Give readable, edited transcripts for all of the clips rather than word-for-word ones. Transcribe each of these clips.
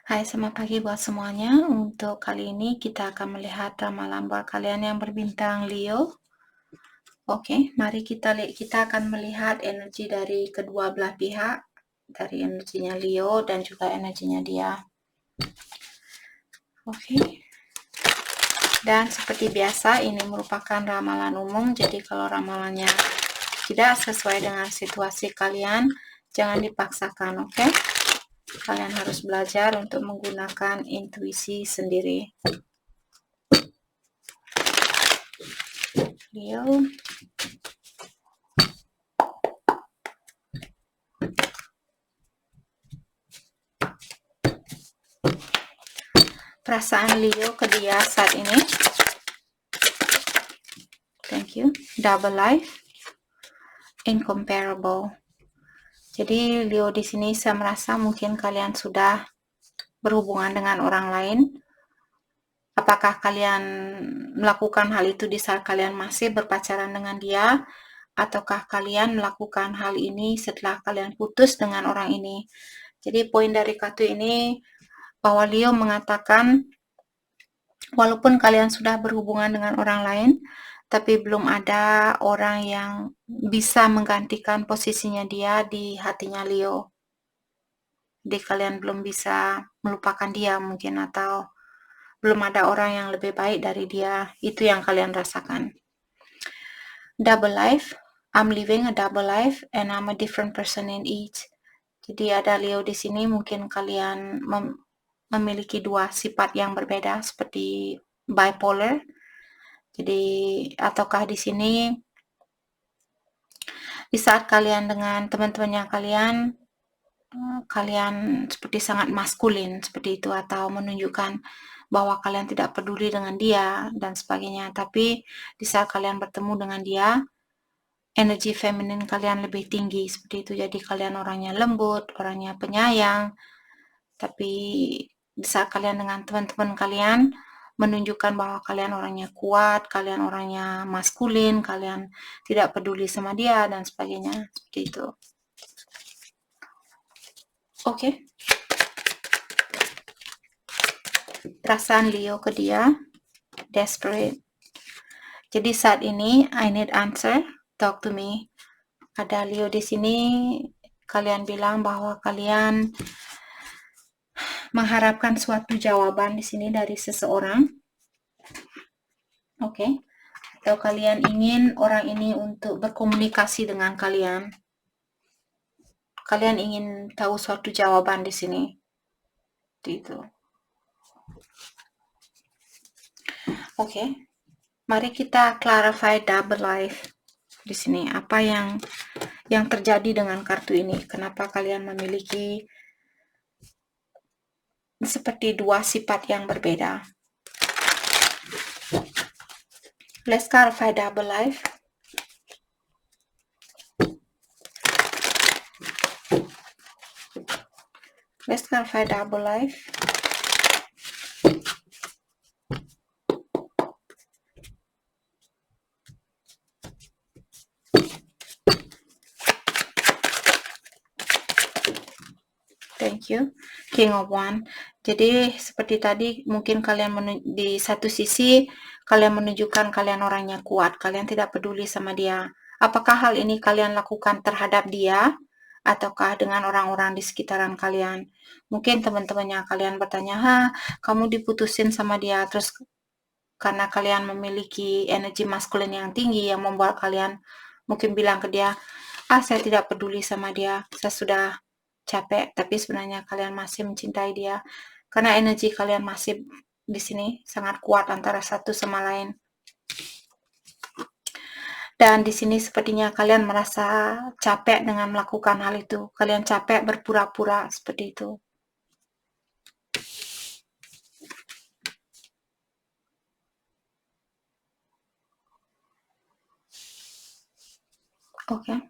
Hai, selamat pagi buat semuanya. Untuk kali ini kita akan melihat ramalan buat kalian yang berbintang Leo. Oke, mari kita akan melihat energi dari kedua belah pihak, dari energinya Leo dan juga energinya dia. Oke. Dan seperti biasa, ini merupakan ramalan umum, jadi kalau ramalannya tidak sesuai dengan situasi kalian, jangan dipaksakan, oke? Kalian harus belajar untuk menggunakan intuisi sendiri. Leo. Perasaan Leo ke dia saat ini. Thank you. Double life. Incomparable. Jadi Leo di sini saya merasa mungkin kalian sudah berhubungan dengan orang lain. Apakah kalian melakukan hal itu di saat kalian masih berpacaran dengan dia, ataukah kalian melakukan hal ini setelah kalian putus dengan orang ini? Jadi poin dari kartu ini bahwa Leo mengatakan walaupun kalian sudah berhubungan dengan orang lain, tapi belum ada orang yang bisa menggantikan posisinya dia di hatinya Leo. Jadi kalian belum bisa melupakan dia mungkin, atau belum ada orang yang lebih baik dari dia. Itu yang kalian rasakan. Double life. I'm living a double life and I'm a different person in each. Jadi ada Leo di sini, mungkin kalian memiliki dua sifat yang berbeda seperti bipolar. Jadi ataukah di sini di saat kalian dengan teman-temannya kalian seperti sangat maskulin seperti itu, atau menunjukkan bahwa kalian tidak peduli dengan dia dan sebagainya. Tapi di saat kalian bertemu dengan dia, energi feminin kalian lebih tinggi seperti itu. Jadi kalian orangnya lembut, orangnya penyayang. Tapi di saat kalian dengan teman-teman kalian menunjukkan bahwa kalian orangnya kuat, kalian orangnya maskulin, kalian tidak peduli sama dia dan sebagainya, seperti itu. Oke. Perasaan Leo ke dia, desperate. Jadi saat ini I need answer, talk to me. Ada Leo di sini, kalian bilang bahwa kalian mengharapkan suatu jawaban di sini dari seseorang. Oke. Atau kalian ingin orang ini untuk berkomunikasi dengan kalian. Kalian ingin tahu suatu jawaban di sini. Itu. Oke. Mari kita clarify double life di sini. Apa yang terjadi dengan kartu ini? Kenapa kalian memiliki seperti dua sifat yang berbeda? Let's clarify double life. Let's clarify double life. Thank you. King of Wands. Jadi seperti tadi, mungkin kalian di satu sisi kalian menunjukkan kalian orangnya kuat, kalian tidak peduli sama dia. Apakah hal ini kalian lakukan terhadap dia ataukah dengan orang-orang di sekitaran kalian? Mungkin teman-temannya kalian bertanya, kamu diputusin sama dia, terus karena kalian memiliki energi maskulin yang tinggi yang membuat kalian mungkin bilang ke dia, saya tidak peduli sama dia, saya sudah capek, tapi sebenarnya kalian masih mencintai dia karena energi kalian masih di sini sangat kuat antara satu sama lain. Dan di sini sepertinya kalian merasa capek dengan melakukan hal itu. Kalian capek berpura-pura seperti itu. Oke.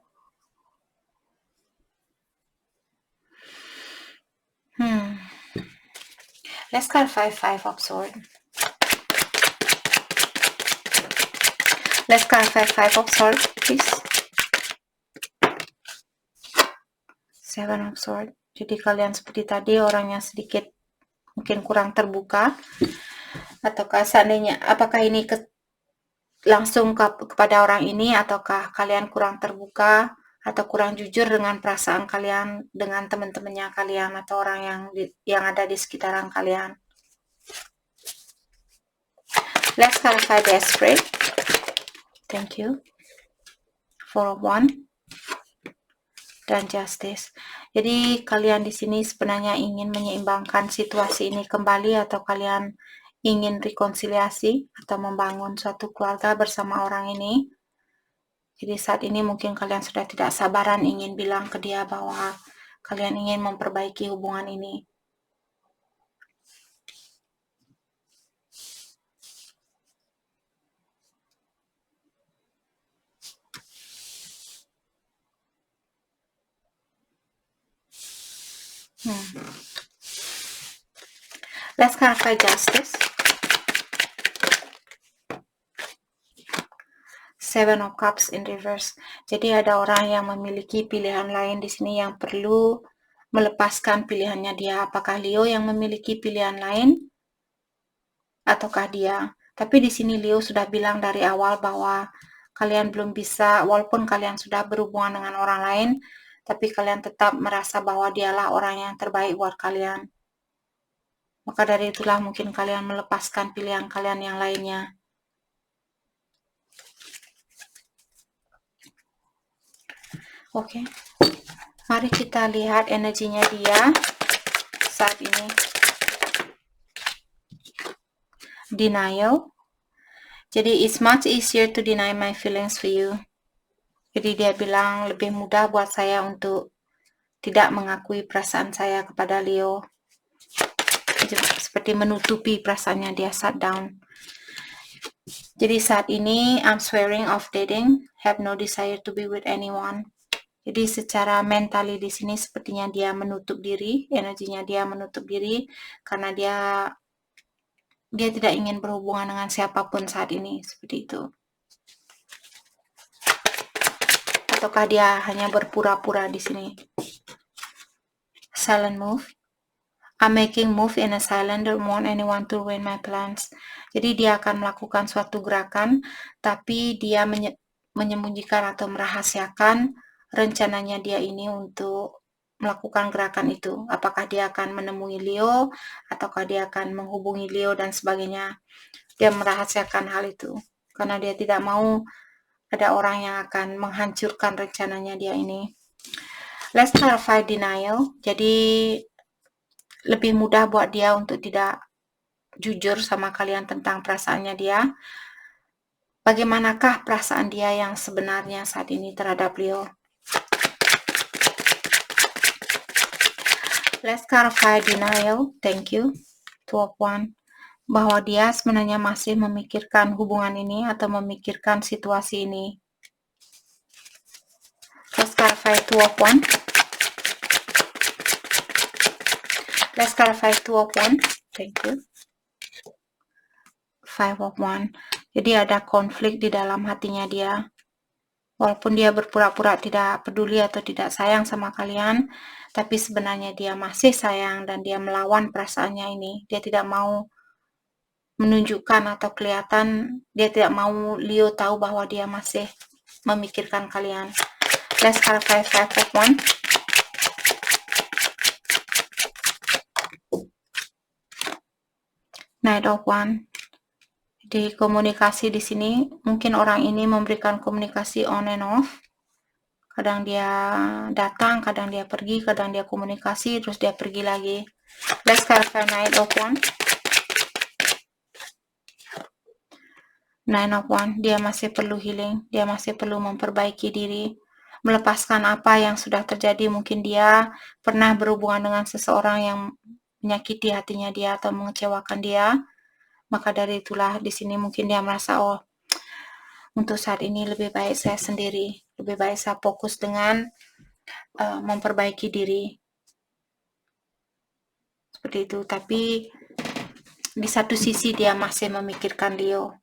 Let's clarify Five of Swords. Let's clarify Five of Swords, please. Seven of Swords. Jadi kalian seperti tadi orangnya sedikit mungkin kurang terbuka, ataukah seandainya apakah ini langsung kepada orang ini, ataukah kalian kurang terbuka atau kurang jujur dengan perasaan kalian dengan teman-temannya kalian atau orang yang ada di sekitaran kalian. Let's clarify desperate. Thank you. 4 of Wands dan Justice. Jadi kalian di sini sebenarnya ingin menyeimbangkan situasi ini kembali, atau kalian ingin rekonsiliasi atau membangun suatu keluarga bersama orang ini. Jadi saat ini mungkin kalian sudah tidak sabaran ingin bilang ke dia bahwa kalian ingin memperbaiki hubungan ini. Let's clarify Justice. 7 of Cups in reverse. Jadi ada orang yang memiliki pilihan lain di sini yang perlu melepaskan pilihannya dia. Apakah Leo yang memiliki pilihan lain ataukah dia? Tapi di sini Leo sudah bilang dari awal bahwa kalian belum bisa, walaupun kalian sudah berhubungan dengan orang lain, tapi kalian tetap merasa bahwa dialah orang yang terbaik buat kalian. Maka dari itulah mungkin kalian melepaskan pilihan kalian yang lainnya. Oke. Mari kita lihat energinya dia saat ini. Denial. Jadi it's much easier to deny my feelings for you. Jadi dia bilang lebih mudah buat saya untuk tidak mengakui perasaan saya kepada Leo. Seperti menutupi perasaannya, dia shut down. Jadi saat ini I'm swearing off dating, have no desire to be with anyone. Jadi secara mentali di sini sepertinya dia menutup diri, energinya dia menutup diri karena dia tidak ingin berhubungan dengan siapapun saat ini, seperti itu. Ataukah dia hanya berpura-pura di sini? Silent move. I'm making move in a silent, don't want anyone to ruin my plans. Jadi dia akan melakukan suatu gerakan, tapi dia menyembunyikan atau merahasiakan rencananya dia ini untuk melakukan gerakan itu. Apakah dia akan menemui Leo, ataukah dia akan menghubungi Leo dan sebagainya. Dia merahasiakan hal itu, karena dia tidak mau ada orang yang akan menghancurkan rencananya dia ini. Let's clarify denial. Jadi lebih mudah buat dia untuk tidak jujur sama kalian tentang perasaannya dia. Bagaimanakah perasaan dia yang sebenarnya saat ini terhadap Leo? Let's clarify denial. Thank you. 2 of Wands. Bahwa dia sebenarnya masih memikirkan hubungan ini atau memikirkan situasi ini. Let's clarify 2 of Wands. Let's clarify 2 of Wands. Thank you. 5 of Wands. Jadi ada konflik di dalam hatinya dia. Walaupun dia berpura-pura tidak peduli atau tidak sayang sama kalian, tapi sebenarnya dia masih sayang dan dia melawan perasaannya ini. Dia tidak mau menunjukkan atau kelihatan, dia tidak mau Leo tahu bahwa dia masih memikirkan kalian. Let's clarify 5 of Wands. Knight of Wands. Di komunikasi di sini, mungkin orang ini memberikan komunikasi on and off. Kadang dia datang, kadang dia pergi, kadang dia komunikasi, terus dia pergi lagi. Let's clarify Knight of Wands. 9 of Wands, dia masih perlu healing, dia masih perlu memperbaiki diri, melepaskan apa yang sudah terjadi. Mungkin dia pernah berhubungan dengan seseorang yang menyakiti hatinya dia atau mengecewakan dia. Maka dari itulah di sini mungkin dia merasa, oh, untuk saat ini lebih baik saya sendiri, lebih baik saya fokus dengan memperbaiki diri. Seperti itu. Tapi di satu sisi dia masih memikirkan Leo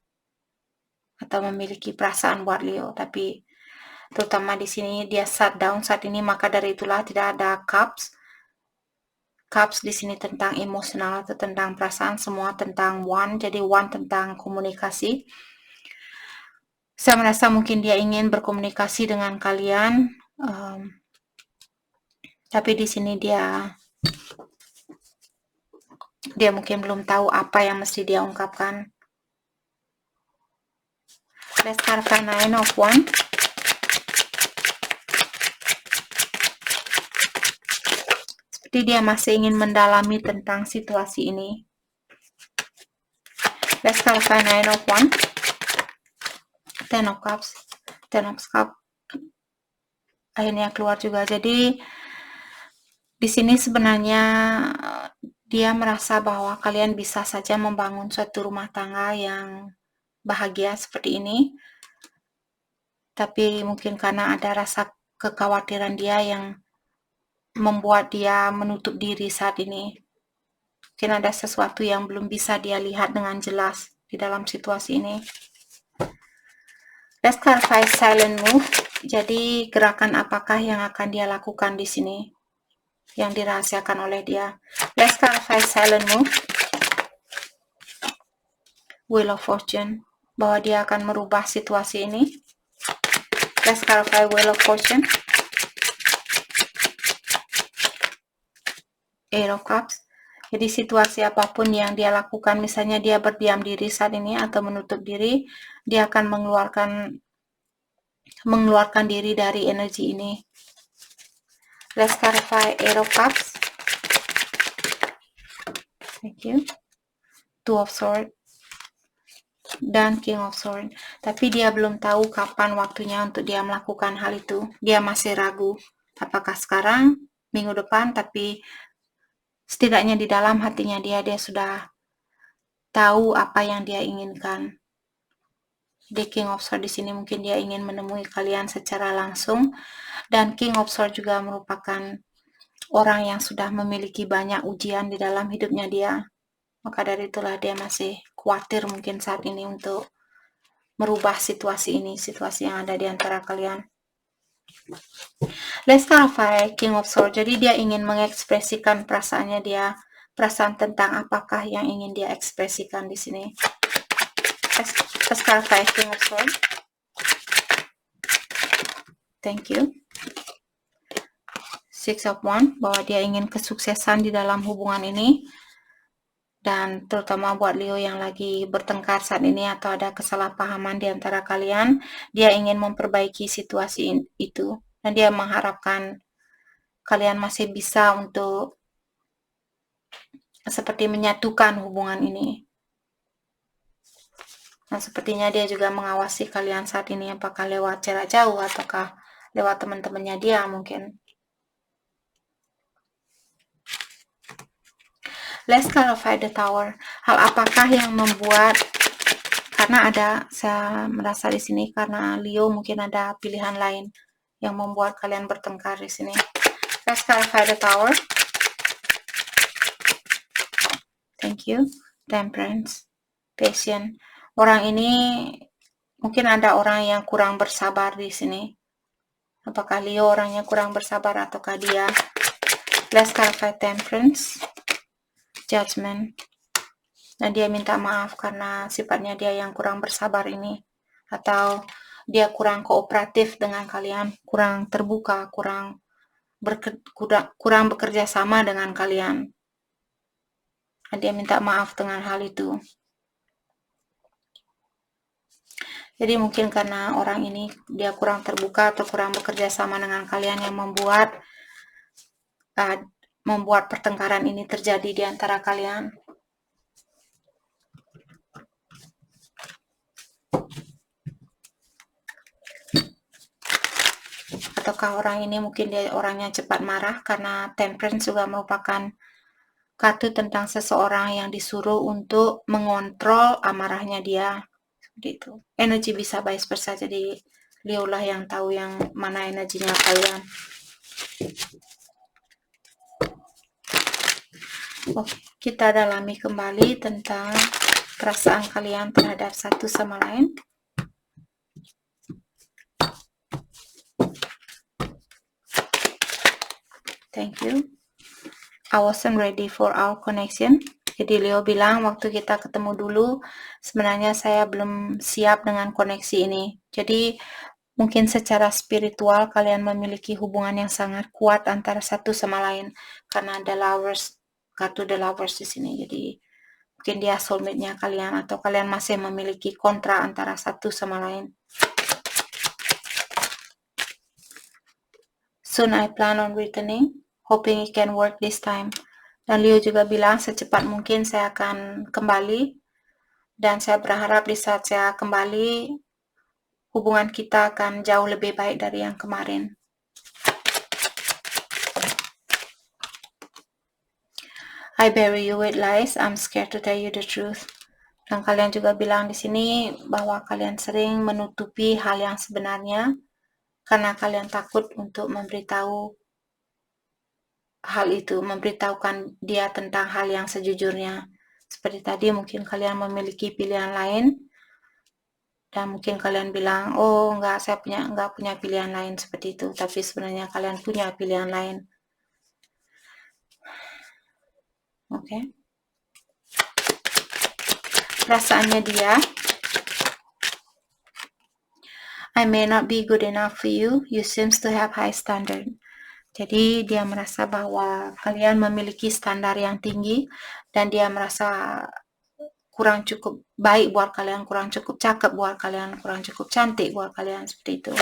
atau memiliki perasaan buat Leo, tapi terutama di sini dia shut down saat ini. Maka dari itulah tidak ada cups. Cups di sini tentang emosional atau tentang perasaan, semua tentang One. Jadi One tentang komunikasi. Saya merasa mungkin dia ingin berkomunikasi dengan kalian, tapi di sini dia mungkin belum tahu apa yang mesti dia ungkapkan. Let's clarify 9 of Wands. Seperti dia masih ingin mendalami tentang situasi ini. Let's clarify 9 of Wands. 10 of Cups. 10 of Cups. Akhirnya keluar juga. Jadi di sini sebenarnya dia merasa bahwa kalian bisa saja membangun suatu rumah tangga yang bahagia seperti ini. Tapi mungkin karena ada rasa kekhawatiran dia yang membuat dia menutup diri saat ini. Mungkin ada sesuatu yang belum bisa dia lihat dengan jelas di dalam situasi ini. Let's clarify silent move. Jadi gerakan apakah yang akan dia lakukan di sini yang dirahasiakan oleh dia. Let's clarify silent move. Wheel of Fortune, bahwa dia akan merubah situasi ini. Let's clarify Wheel of Fortune. Eight of Cups. Jadi situasi apapun yang dia lakukan, misalnya dia berdiam diri saat ini atau menutup diri, dia akan mengeluarkan diri dari energi ini. Let's clarify Eight of Cups. Thank you. Two of Swords dan King of Swords. Tapi dia belum tahu kapan waktunya untuk dia melakukan hal itu. Dia masih ragu. Apakah sekarang, minggu depan, tapi setidaknya di dalam hatinya dia sudah tahu apa yang dia inginkan. The King of Swords di sini mungkin dia ingin menemui kalian secara langsung, dan King of Swords juga merupakan orang yang sudah memiliki banyak ujian di dalam hidupnya dia. Maka dari itulah dia masih khawatir mungkin saat ini untuk merubah situasi ini, situasi yang ada di antara kalian. Let's clarify King of Swords. Jadi dia ingin mengekspresikan perasaannya dia, perasaan tentang apakah yang ingin dia ekspresikan di sini. Let's clarify King of Swords. Thank you. Six of Wands, bahwa dia ingin kesuksesan di dalam hubungan ini, dan terutama buat Leo yang lagi bertengkar saat ini atau ada kesalahpahaman di antara kalian, dia ingin memperbaiki situasi itu, dan dia mengharapkan kalian masih bisa untuk seperti menyatukan hubungan ini. Nah, sepertinya dia juga mengawasi kalian saat ini, apakah lewat jarak jauh ataukah lewat teman-temannya dia mungkin. Let's clarify the Tower. Hal apakah yang membuat, karena saya merasa di sini karena Leo mungkin ada pilihan lain yang membuat kalian bertengkar di sini. Let's clarify the Tower. Thank you. Temperance, Patience. Orang ini mungkin ada orang yang kurang bersabar di sini. Apakah Leo orangnya kurang bersabar ataukah dia? Let's clarify Temperance, Judgment. Dan dia minta maaf karena sifatnya dia yang kurang bersabar ini, atau dia kurang kooperatif dengan kalian, kurang terbuka, kurang bekerja sama dengan kalian. Dan dia minta maaf dengan hal itu. Jadi mungkin karena orang ini dia kurang terbuka atau kurang bekerja sama dengan kalian yang membuat pertengkaran ini terjadi di antara kalian. Ataukah orang ini mungkin dia orangnya cepat marah, karena Temperance juga merupakan kartu tentang seseorang yang disuruh untuk mengontrol amarahnya dia. Gitu. Energi bisa vice versa, jadi Leo lah yang tahu yang mana energinya kalian. Oke, kita dalami kembali tentang perasaan kalian terhadap satu sama lain. Thank you. I wasn't ready for our connection. Jadi Leo bilang waktu kita ketemu dulu, sebenarnya saya belum siap dengan koneksi ini. Jadi mungkin secara spiritual kalian memiliki hubungan yang sangat kuat antara satu sama lain. Karena ada lovers, kartu the lovers di sini. Jadi mungkin dia soulmate-nya kalian atau kalian masih memiliki kontra antara satu sama lain. Soon I plan on returning, hoping it can work this time. Dan Leo juga bilang secepat mungkin saya akan kembali. Dan saya berharap di saat saya kembali, hubungan kita akan jauh lebih baik dari yang kemarin. I bury you with lies, I'm scared to tell you the truth. Dan kalian juga bilang di sini bahwa kalian sering menutupi hal yang sebenarnya karena kalian takut untuk memberitahu hal itu, memberitahukan dia tentang hal yang sejujurnya. Seperti tadi mungkin kalian memiliki pilihan lain dan mungkin kalian bilang, oh enggak, saya enggak punya pilihan lain seperti itu, tapi sebenarnya kalian punya pilihan lain. Oke. Perasaannya dia, I may not be good enough for you, you seems to have high standard. Jadi dia merasa bahwa kalian memiliki standar yang tinggi dan dia merasa kurang cukup baik buat kalian, kurang cukup cakep buat kalian, kurang cukup cantik buat kalian, seperti itu.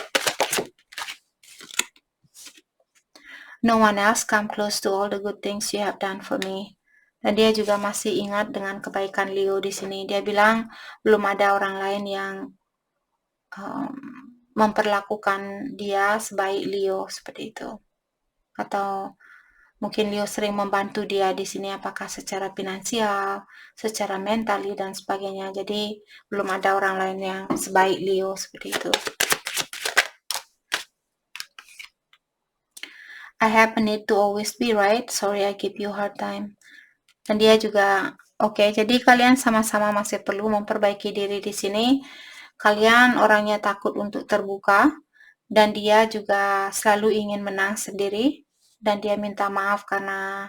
No one else come close to all the good things you have done for me. Dan dia juga masih ingat dengan kebaikan Leo di sini. Dia bilang belum ada orang lain yang memperlakukan dia sebaik Leo, seperti itu. Atau mungkin Leo sering membantu dia di sini, apakah secara finansial, secara mentali dan sebagainya. Jadi belum ada orang lain yang sebaik Leo, seperti itu. I have a need to always be right. Sorry I give you hard time. Dan dia juga oke, jadi kalian sama-sama masih perlu memperbaiki diri di sini. Kalian orangnya takut untuk terbuka dan dia juga selalu ingin menang sendiri dan dia minta maaf karena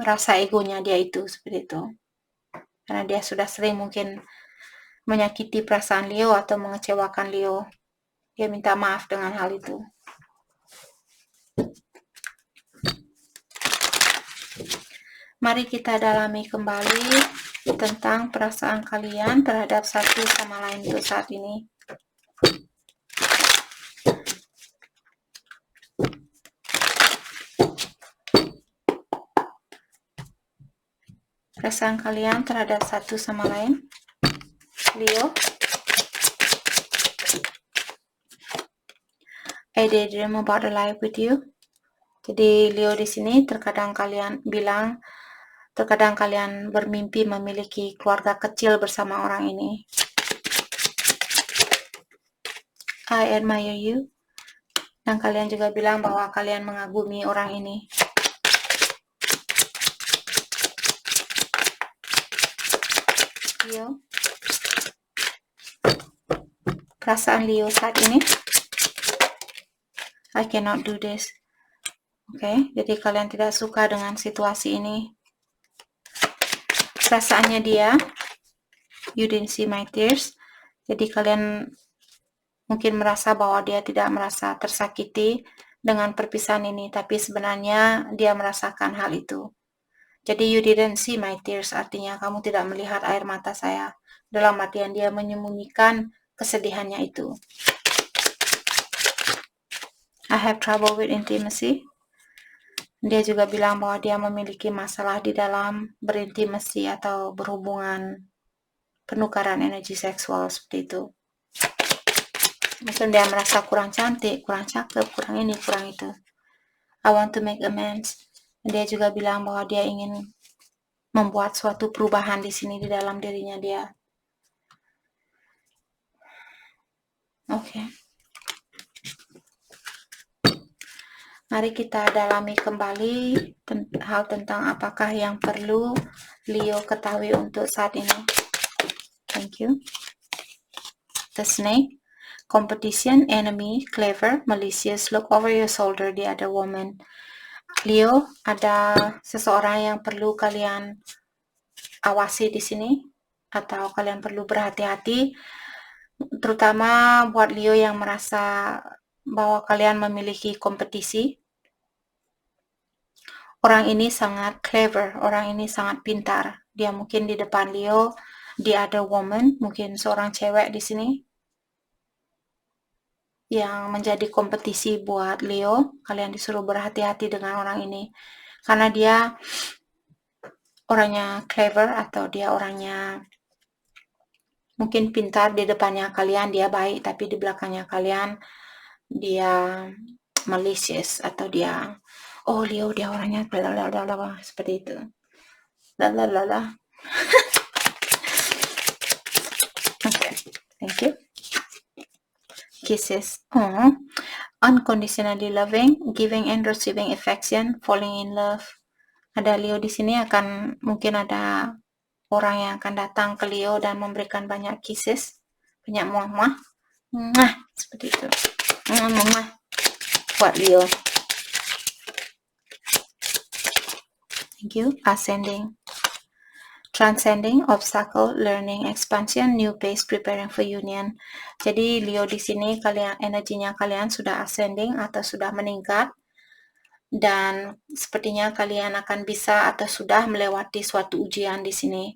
rasa egonya dia itu, seperti itu. Karena dia sudah sering mungkin menyakiti perasaan Leo atau mengecewakan Leo. Dia minta maaf dengan hal itu. Mari kita dalami kembali tentang perasaan kalian terhadap satu sama lain untuk saat ini. Perasaan kalian terhadap satu sama lain, Leo. I daydream about a life with you. Jadi Leo di sini terkadang kalian bermimpi memiliki keluarga kecil bersama orang ini. I admire you. Dan kalian juga bilang bahwa kalian mengagumi orang ini. Leo. Perasaan Leo saat ini. I cannot do this. Oke, jadi kalian tidak suka dengan situasi ini. Perasaannya dia, you didn't see my tears. Jadi kalian mungkin merasa bahwa dia tidak merasa tersakiti dengan perpisahan ini, tapi sebenarnya dia merasakan hal itu. Jadi you didn't see my tears, artinya kamu tidak melihat air mata saya. Dalam artian dia menyembunyikan kesedihannya itu. I have trouble with intimacy. Dia juga bilang bahwa dia memiliki masalah di dalam berintimasi atau berhubungan penukaran energi seksual, seperti itu. Mungkin dia merasa kurang cantik, kurang cakep, kurang ini, kurang itu. I want to make amends. Dia juga bilang bahwa dia ingin membuat suatu perubahan di sini di dalam dirinya dia. Oke. Mari kita dalami kembali hal tentang apakah yang perlu Leo ketahui untuk saat ini. Thank you. The snake. Competition, enemy, clever, malicious, look over your shoulder, the other woman. Leo, ada seseorang yang perlu kalian awasi di sini, atau kalian perlu berhati-hati, terutama buat Leo yang merasa bahwa kalian memiliki kompetisi. Orang ini sangat clever, orang ini sangat pintar. Dia mungkin di depan Leo, the other woman, mungkin seorang cewek di sini, yang menjadi kompetisi buat Leo. Kalian disuruh berhati-hati dengan orang ini, karena dia orangnya clever, atau dia orangnya mungkin pintar. Di depannya kalian dia baik, tapi di belakangnya kalian dia malicious, atau dia, oh Leo dia orangnya blablabla, seperti itu. Blablabla. Okay, thank you. Kisses. Unconditionally loving, giving and receiving affection, falling in love. Ada Leo di sini, akan mungkin ada orang yang akan datang ke Leo dan memberikan banyak kisses, banyak muah-muah, seperti itu. Muah buat Leo. Thank you. Ascending. Transcending obstacle, learning, expansion, new pace, preparing for union. Jadi Leo di sini kalian energinya kalian sudah ascending atau sudah meningkat, dan sepertinya kalian akan bisa atau sudah melewati suatu ujian di sini.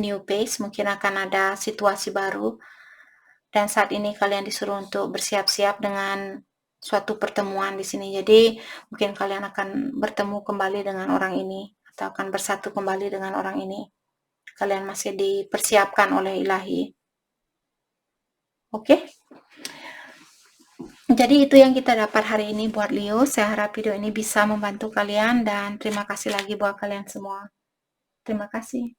New pace, mungkin akan ada situasi baru, dan saat ini kalian disuruh untuk bersiap-siap dengan suatu pertemuan di sini. Jadi mungkin kalian akan bertemu kembali dengan orang ini, atau akan bersatu kembali dengan orang ini. Kalian masih dipersiapkan oleh ilahi. Oke? Jadi itu yang kita dapat hari ini buat Leo. Saya harap video ini bisa membantu kalian, dan terima kasih lagi buat kalian semua. Terima kasih.